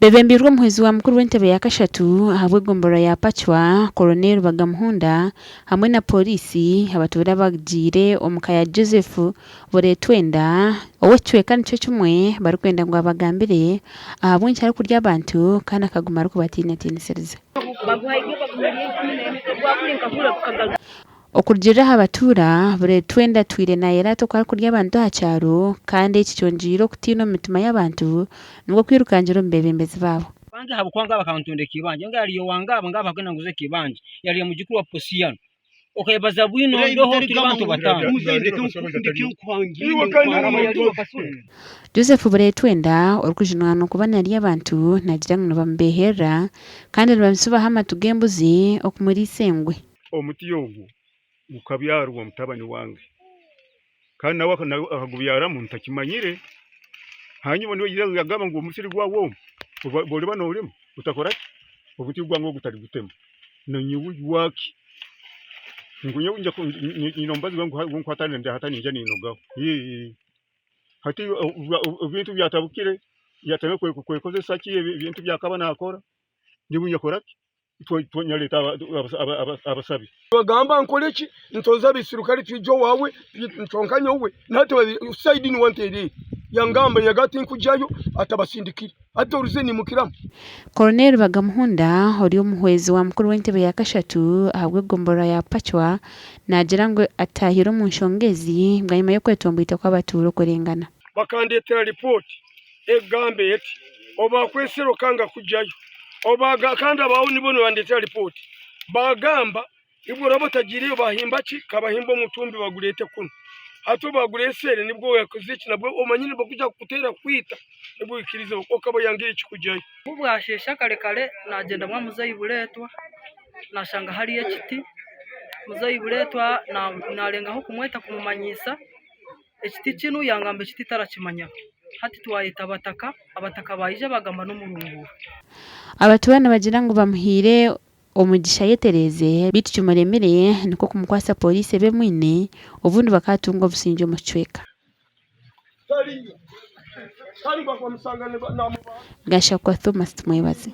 Bebembirwe muhezi wa mukuru w'entebe ya kashatu ahabw'egombora yakwatwa Koloneli Bagamuhunda hamwe na polisi abatura bagire omukaya Joseph boretwenda owecweka nico kimwe barikwenda ngo abagambire ahabw'enki ari kurya abantu kandi akaguma ari kubatinatinisiza okurya abatura boretwenda twire na yerato kwa kurya abantu hacyaro kandi kicyonjiro kutino mitima y'abantu nuko kwirukanjiro mbebembezi babo banje habukwanga bakantonde kibanje ngaliyo wangaba ngaba kwenda nguze kibanje yali mu gikuru wa posiyano okayebaza bwino ndoho tuli bantu batano Joseph boretwenda orukujinwano kubana ari abantu nagira ngo bambehera kandi bamsuba hama tugembuzi okumuri sengwe omuti yogu ukabyara uwo mutabani wange kandi nawe akagubyara mu ntakimanyire hanyuma niwe yagamba ngo umusiri gwawo bole bano urimo utakora ubuti gwango gutari gutema no nyiwi waki ngunye unja inombazi wangu kwatana nda hatani njani inogaho hati ibintu byatabukire yatame kwekoze saki ibintu byakabana akora ndibunya akora twonyaleta abasabi bagamba nkoleki ntoza bisirukali twijo wawe ntonkanya uwe nate side ni wanted yangamba yagati nkujayo atabasindikira atoruze ni mukiramu. Koloneli Bagamuhunda ori umuhwezi wa mukuru w'entebe ya kashatu ahabw'egombora yakwatwa nagira ngo atahiro mu nshongezi bwanyuma yo kwetombita kw'abaturo kurengana bakandetera report egambe eti oba kwesero kanga kujayo obaga kandi abawo nibono bandetera report bagamba ibwo rabo tagiriyo bahimbaki kabahimbo mutumbi bagurete kuno hato baguresere nibwo yakoziki nabwo omanyine bakujya kutera kwita nibwo ikirize okabo yangiye kikujayo ubwashesha kare nagenda mwa muzayiburetwa nashanga hari ekiti muzayiburetwa narengaho kumweta kumumanyisa ekiti kinu yangamba ekiti tarakimanya hati twayita abataka bayije bagamba no murungu abatubana bagira ngo bamuhire omugisha yetereze bityo muremereye niko kumukwasa polisi be mwine ubundi bakatunga businje mucweka Gashakwa Thomas mwebazi